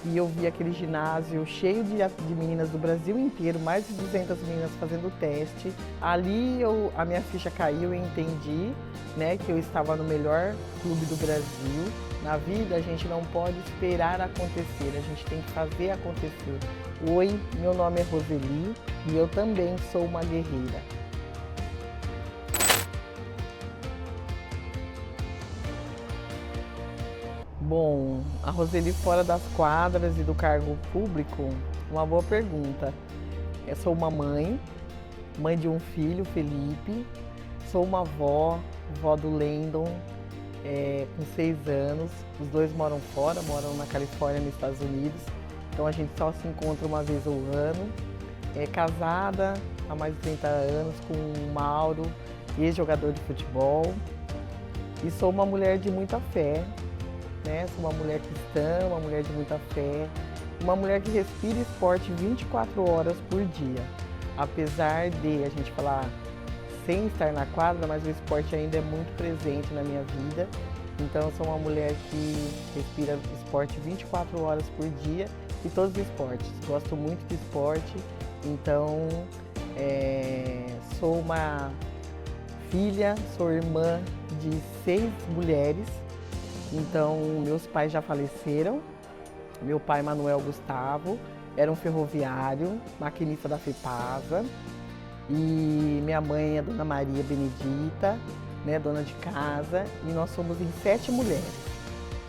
e eu vi aquele ginásio cheio de meninas do Brasil inteiro, mais de 200 meninas fazendo teste. Ali a minha ficha caiu e entendi, né, que eu estava no melhor clube do Brasil. Na vida a gente não pode esperar acontecer, a gente tem que fazer acontecer. Oi, meu nome é Roseli e eu também sou uma guerreira. Bom, a Roseli fora das quadras e do cargo público, uma boa pergunta. Eu sou uma mãe de um filho, Felipe, sou uma vó do Landon, com 6 anos. Os dois moram fora, moram na Califórnia, nos Estados Unidos, então a gente só se encontra uma vez ao ano. É casada há mais de 30 anos com o Mauro, ex-jogador de futebol, e sou uma mulher de muita fé. Sou uma mulher cristã, uma mulher de muita fé, uma mulher que respira esporte 24 horas por dia. Apesar de a gente falar sem estar na quadra, mas o esporte ainda é muito presente na minha vida. Então eu sou uma mulher que respira esporte 24 horas por dia e todos os esportes. Gosto muito de esporte, então sou uma filha, sou irmã de 6 mulheres. Então, meus pais já faleceram. Meu pai, Manuel Gustavo, era um ferroviário, maquinista da FEPASA. E minha mãe é Dona Maria Benedita, né, dona de casa. E nós somos em 7 mulheres.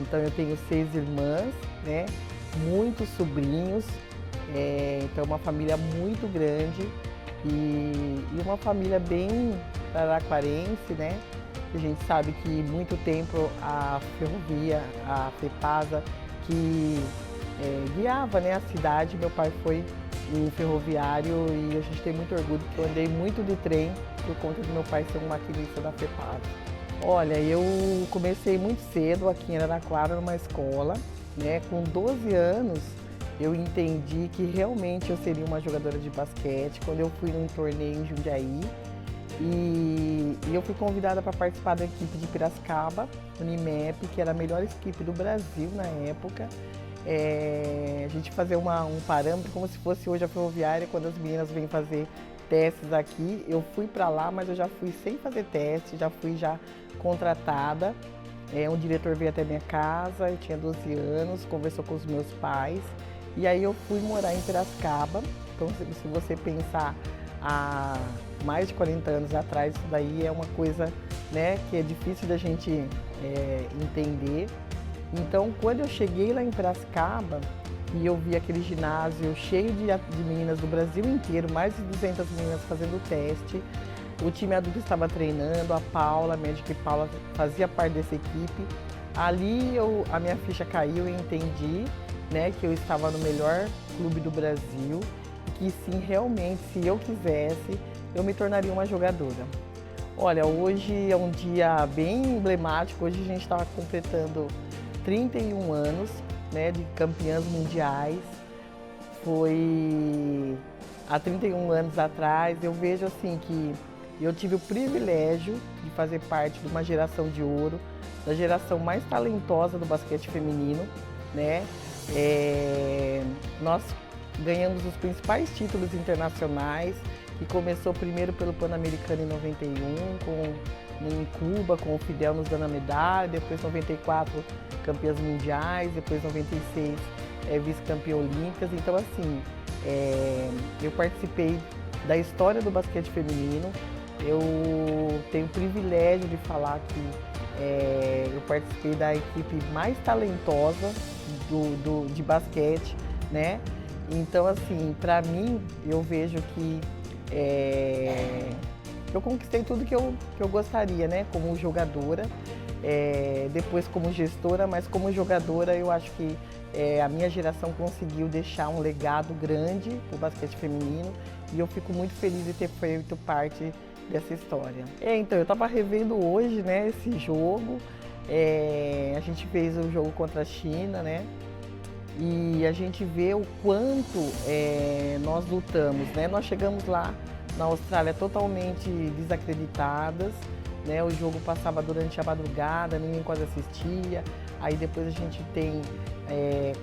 Então, eu tenho 6 irmãs, né, muitos sobrinhos. Então, uma família muito grande e uma família bem araraquarense, né? A gente sabe que muito tempo a ferrovia, a FEPASA, que guiava, né, a cidade. Meu pai foi um ferroviário e a gente tem muito orgulho porque eu andei muito de trem por conta do meu pai ser um maquinista da FEPASA. Olha, eu comecei muito cedo aqui em Araraquara, numa escola, né? Com 12 anos eu entendi que realmente eu seria uma jogadora de basquete quando eu fui num torneio em Jundiaí. E eu fui convidada para participar da equipe de Piracicaba, Unimep, que era a melhor equipe do Brasil na época. A gente fazia um parâmetro como se fosse hoje a Ferroviária, quando as meninas vêm fazer testes aqui. Eu fui para lá, mas eu já fui sem fazer teste, já fui contratada. Um diretor veio até minha casa, eu tinha 12 anos, conversou com os meus pais. E aí eu fui morar em Piracicaba. Então, se você pensar há mais de 40 anos atrás, isso daí é uma coisa, né, que é difícil da gente entender. Então, quando eu cheguei lá em Piracicaba e eu vi aquele ginásio cheio de meninas do Brasil inteiro, mais de 200 meninas fazendo teste, o time adulto estava treinando, a Paula, a médica Paula, fazia parte dessa equipe. Ali a minha ficha caiu e entendi, né, que eu estava no melhor clube do Brasil, que sim, realmente, se eu quisesse, eu me tornaria uma jogadora. Olha, hoje é um dia bem emblemático, hoje a gente está completando 31 anos, né, de campeãs mundiais. Foi há 31 anos atrás. Eu vejo assim que eu tive o privilégio de fazer parte de uma geração de ouro, da geração mais talentosa do basquete feminino, né? Nós ganhamos os principais títulos internacionais, que começou primeiro pelo Pan-Americano em 91, em Cuba, com o Fidel nos dando a medalha, depois 94 campeãs mundiais, depois 96 vice-campeã olímpicas. Então assim, eu participei da história do basquete feminino. Eu tenho o privilégio de falar que eu participei da equipe mais talentosa de basquete, né? Então, assim, para mim, eu vejo que eu conquistei tudo que eu gostaria, né? Como jogadora, depois como gestora, mas como jogadora eu acho que a minha geração conseguiu deixar um legado grande para o basquete feminino e eu fico muito feliz de ter feito parte dessa história. Então, eu estava revendo hoje, né, esse jogo. A gente fez o jogo contra a China, né? E a gente vê o quanto nós lutamos, né? Nós chegamos lá na Austrália totalmente desacreditadas, né? O jogo passava durante a madrugada, ninguém quase assistia. Aí depois a gente tem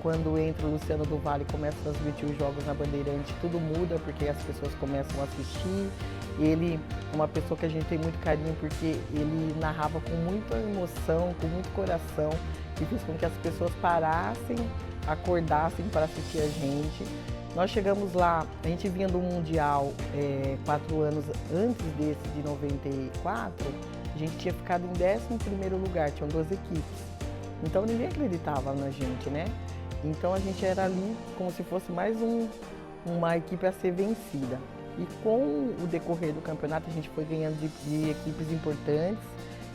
Quando entra o Luciano do Vale e começa a transmitir os jogos na Bandeirante, tudo muda porque as pessoas começam a assistir. Ele é uma pessoa que a gente tem muito carinho porque ele narrava com muita emoção, com muito coração, e fez com que as pessoas parassem, acordassem para assistir a gente. Nós chegamos lá, a gente vinha do Mundial 4 anos antes desse, de 94, a gente tinha ficado em 11º lugar, tinham 2 equipes. Então ninguém acreditava na gente, né? Então a gente era ali como se fosse mais uma equipe a ser vencida. E com o decorrer do campeonato a gente foi ganhando de equipes importantes,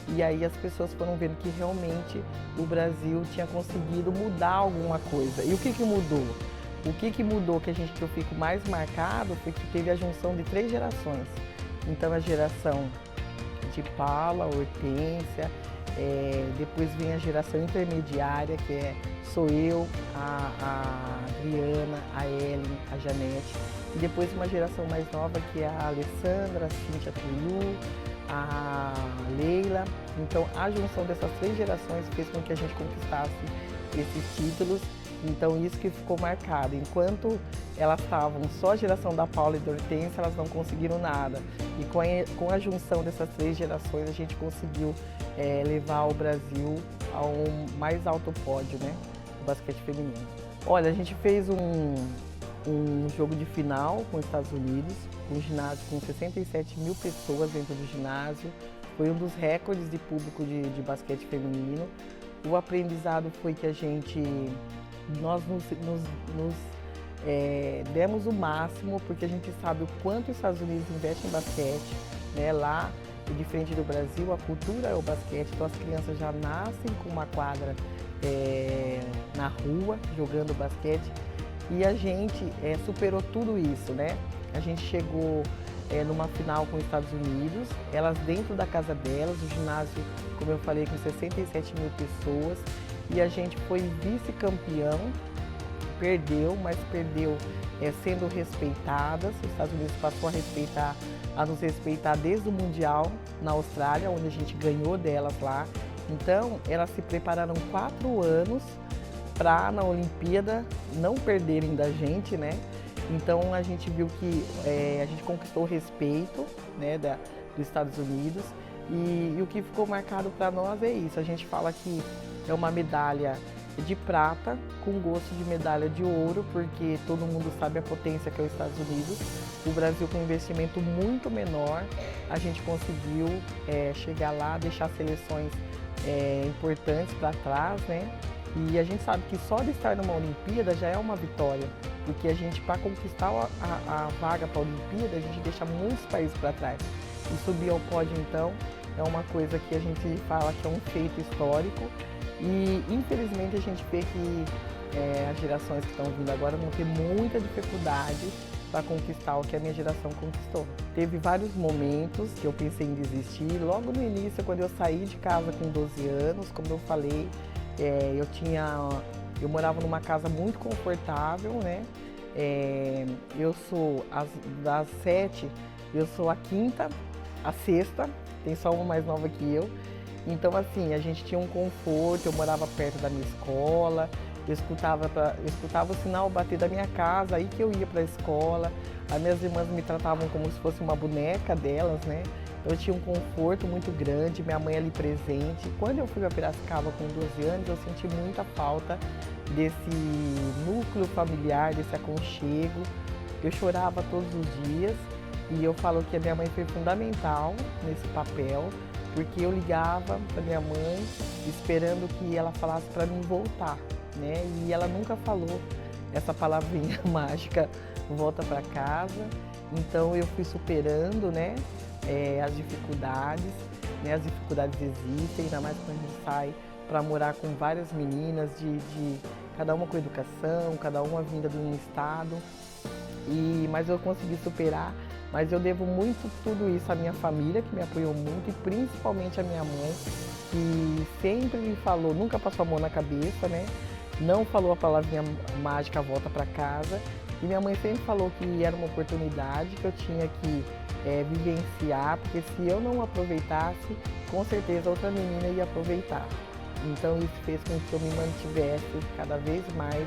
e aí as pessoas foram vendo que realmente o Brasil tinha conseguido mudar alguma coisa. E o que mudou? O que mudou que eu fico mais marcado foi que teve a junção de 3 gerações. Então a geração de Paula, Hortência, depois vem a geração intermediária, que sou eu, a Adriana, a Ellen, a Janete, e depois uma geração mais nova que é a Alessandra, a Cíntia Tuiu, a Leila. Então a junção dessas 3 gerações fez com que a gente conquistasse esses títulos. Então isso que ficou marcado. Enquanto elas estavam só a geração da Paula e da Hortência, elas não conseguiram nada. E com a junção dessas 3 gerações, a gente conseguiu levar o Brasil ao mais alto pódio, né, do basquete feminino. Olha, a gente fez um jogo de final com os Estados Unidos, um ginásio com 67 mil pessoas dentro do ginásio. Foi um dos recordes de público de basquete feminino. O aprendizado foi que nós demos o máximo, porque a gente sabe o quanto os Estados Unidos investem em basquete, né? Lá, diferente do Brasil, a cultura é o basquete, então as crianças já nascem com uma quadra na rua, jogando basquete, e a gente superou tudo isso, né? A gente chegou numa final com os Estados Unidos, elas dentro da casa delas, o ginásio, como eu falei, com 67 mil pessoas, e a gente foi vice-campeão, perdeu, mas perdeu sendo respeitadas. Os Estados Unidos passou a nos respeitar desde o Mundial na Austrália, onde a gente ganhou delas lá. Então, elas se prepararam 4 anos para na Olimpíada não perderem da gente, né? Então, a gente viu que a gente conquistou o respeito, né, dos Estados Unidos, e o que ficou marcado para nós é isso. A gente fala que é uma medalha de prata com gosto de medalha de ouro, porque todo mundo sabe a potência que é os Estados Unidos. O Brasil, com um investimento muito menor, a gente conseguiu chegar lá, deixar seleções importantes para trás, né? E a gente sabe que só de estar numa Olimpíada já é uma vitória, porque a gente, para conquistar a vaga para a Olimpíada, a gente deixa muitos países para trás. E subir ao pódio, então, é uma coisa que a gente fala que é um feito histórico. E, infelizmente, a gente vê que as gerações que estão vindo agora vão ter muita dificuldade para conquistar o que a minha geração conquistou. Teve vários momentos que eu pensei em desistir. Logo no início, quando eu saí de casa com 12 anos, como eu falei, eu morava numa casa muito confortável, né? Eu sou das 7, eu sou a 5ª, a 6ª, tem só uma mais nova que eu. Então, assim, a gente tinha um conforto, eu morava perto da minha escola, eu escutava o sinal bater da minha casa, aí que eu ia para a escola. As minhas irmãs me tratavam como se fosse uma boneca delas, né? Eu tinha um conforto muito grande, minha mãe ali presente. Quando eu fui para Piracicaba com 12 anos, eu senti muita falta desse núcleo familiar, desse aconchego. Eu chorava todos os dias e eu falo que a minha mãe foi fundamental nesse papel, porque eu ligava para minha mãe esperando que ela falasse para mim voltar, né? E ela nunca falou essa palavrinha mágica, volta para casa. Então eu fui superando, né, as dificuldades, né? As dificuldades existem, ainda mais quando a gente sai para morar com várias meninas, de cada uma com educação, cada uma vinda de um estado. Mas eu consegui superar. Mas eu devo muito tudo isso à minha família, que me apoiou muito, e principalmente à minha mãe, que sempre me falou, nunca passou a mão na cabeça, né? Não falou a palavrinha mágica, volta para casa. E minha mãe sempre falou que era uma oportunidade que eu tinha que vivenciar, porque se eu não aproveitasse, com certeza outra menina ia aproveitar. Então isso fez com que eu me mantivesse cada vez mais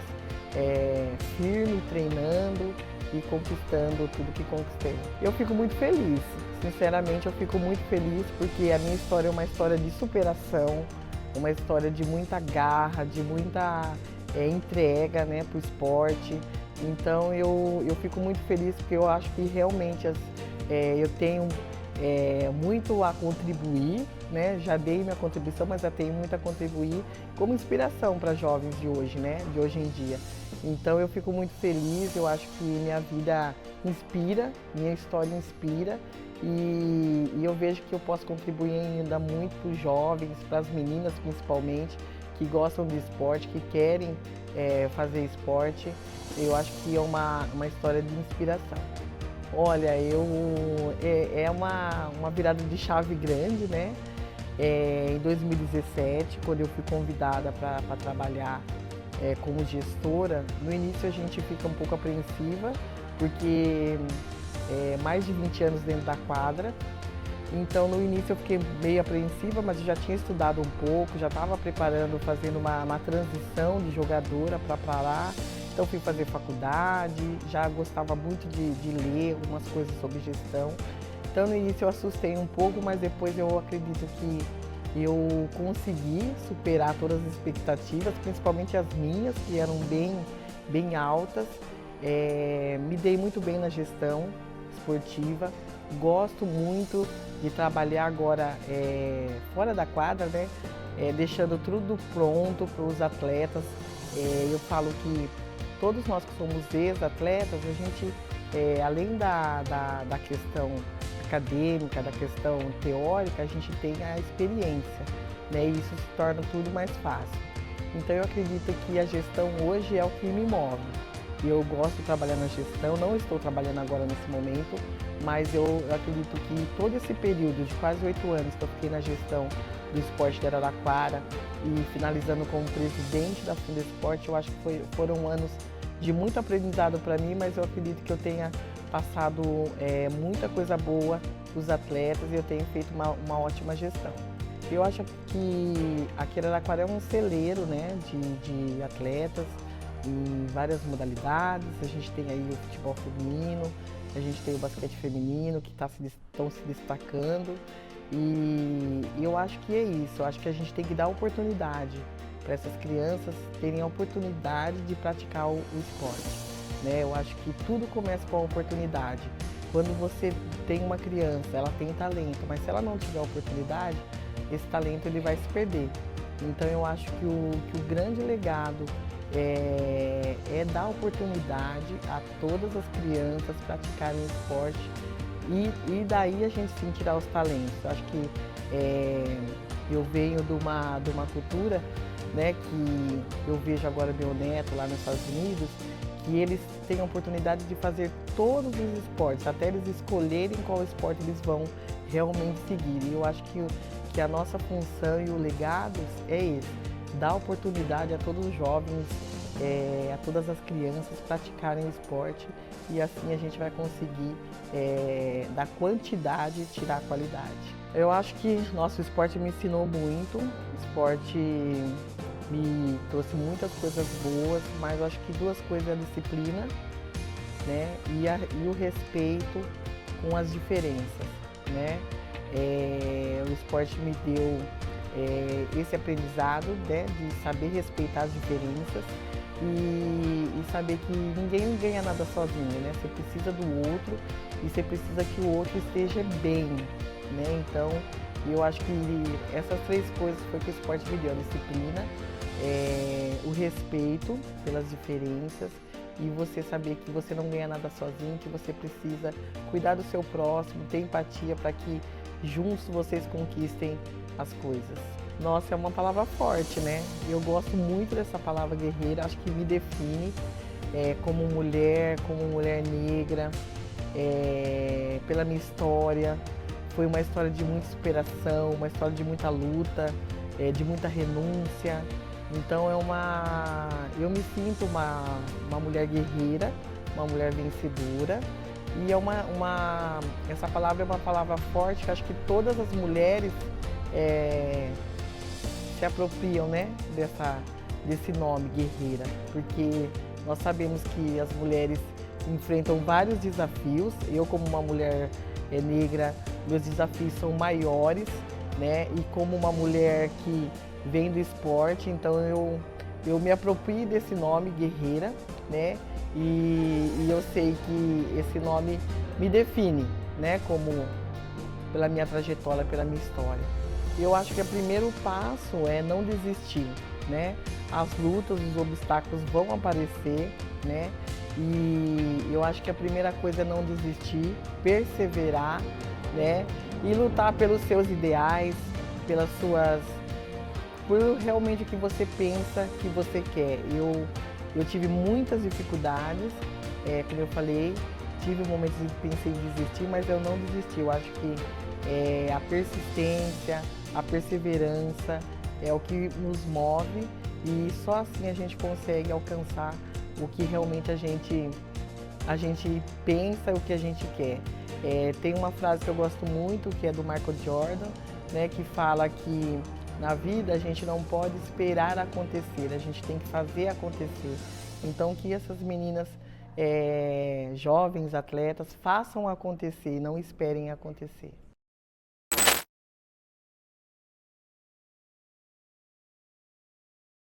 firme, treinando e conquistando tudo que conquistei. Eu fico muito feliz, sinceramente eu fico muito feliz porque a minha história é uma história de superação, uma história de muita garra, de muita entrega, né, para o esporte. Então eu fico muito feliz porque eu acho que realmente eu tenho muito a contribuir, né? Já dei minha contribuição, mas já tenho muito a contribuir como inspiração para jovens de hoje, né? De hoje em dia. Então eu fico muito feliz, eu acho que minha vida inspira, minha história inspira e eu vejo que eu posso contribuir ainda muito para os jovens, para as meninas principalmente, que gostam de esporte, que querem fazer esporte. Eu acho que é uma história de inspiração. Olha, é uma virada de chave grande, né? Em 2017, quando eu fui convidada para trabalhar como gestora, no início a gente fica um pouco apreensiva, porque mais de 20 anos dentro da quadra. Então no início eu fiquei meio apreensiva, mas eu já tinha estudado um pouco, já estava preparando, fazendo uma transição de jogadora para lá. Então fui fazer faculdade, já gostava muito de ler algumas coisas sobre gestão. Então no início eu assustei um pouco, mas depois eu acredito que eu consegui superar todas as expectativas, principalmente as minhas, que eram bem altas. Me dei muito bem na gestão esportiva, gosto muito de trabalhar agora fora da quadra, né? Deixando tudo pronto para os atletas. Eu falo que todos nós que somos ex-atletas, a gente, além da questão acadêmica, da questão teórica, a gente tem a experiência, né? E isso se torna tudo mais fácil. Então eu acredito que a gestão hoje é o que me move. Eu gosto de trabalhar na gestão, não estou trabalhando agora nesse momento, mas eu acredito que todo esse período de quase 8 anos que eu fiquei na gestão do esporte de Araraquara e finalizando como presidente da Fundesporte, eu acho que foram anos de muito aprendizado para mim, mas eu acredito que eu tenha passado muita coisa boa para os atletas e eu tenho feito uma ótima gestão. Eu acho que aqui Araraquara é um celeiro, né, de atletas em várias modalidades. A gente tem aí o futebol feminino, a gente tem o basquete feminino que estão se destacando e eu acho que é isso, eu acho que a gente tem que dar oportunidade para essas crianças terem a oportunidade de praticar o esporte, né? Eu acho que tudo começa com a oportunidade. Quando você tem uma criança, ela tem talento, mas se ela não tiver oportunidade, esse talento ele vai se perder. Então eu acho que o grande legado é dar oportunidade a todas as crianças praticarem o esporte e daí a gente sim tirar os talentos. Eu acho que eu venho de uma cultura, né, que eu vejo agora meu neto lá nos Estados Unidos, que eles têm a oportunidade de fazer todos os esportes, até eles escolherem qual esporte eles vão realmente seguir. E eu acho que a nossa função e o legado é esse, dar oportunidade a todos os jovens, a todas as crianças praticarem o esporte e assim a gente vai conseguir da quantidade tirar a qualidade. Eu acho que nosso esporte me ensinou muito, o esporte me trouxe muitas coisas boas, mas eu acho que duas coisas é a disciplina, né, e o respeito com as diferenças, né? O esporte me deu esse aprendizado, né, de saber respeitar as diferenças e saber que ninguém ganha nada sozinho, né? Você precisa do outro e você precisa que o outro esteja bem, né? Então, eu acho que essas três coisas foi que o esporte me deu: a disciplina, o respeito pelas diferenças e você saber que você não ganha nada sozinho, que você precisa cuidar do seu próximo, ter empatia para que juntos vocês conquistem as coisas. Nossa, é uma palavra forte, né? Eu gosto muito dessa palavra guerreira, acho que me define como mulher negra, pela minha história. Foi uma história de muita superação, uma história de muita luta, de muita renúncia. Então eu me sinto uma mulher guerreira, uma mulher vencedora. E essa palavra é uma palavra forte que acho que todas as mulheres se apropriam, né, desse nome, guerreira, porque nós sabemos que as mulheres enfrentam vários desafios. Eu, como uma mulher negra, meus desafios são maiores, né? E como uma mulher que vem do esporte, então eu me aproprio desse nome, guerreira, né? E eu sei que esse nome me define, né? Como pela minha trajetória, pela minha história. Eu acho que o primeiro passo é não desistir, né? As lutas, os obstáculos vão aparecer, né? E eu acho que a primeira coisa é não desistir, perseverar, né? E lutar pelos seus ideais, por realmente o que você pensa que você quer. Eu tive muitas dificuldades, como eu falei, tive momentos em que pensei em desistir, mas eu não desisti. Eu acho que a persistência, a perseverança é o que nos move e só assim a gente consegue alcançar o que realmente a gente pensa, o que a gente quer. Tem uma frase que eu gosto muito, que é do Michael Jordan, né, que fala que na vida a gente não pode esperar acontecer, a gente tem que fazer acontecer. Então que essas meninas jovens, atletas, façam acontecer, não esperem acontecer.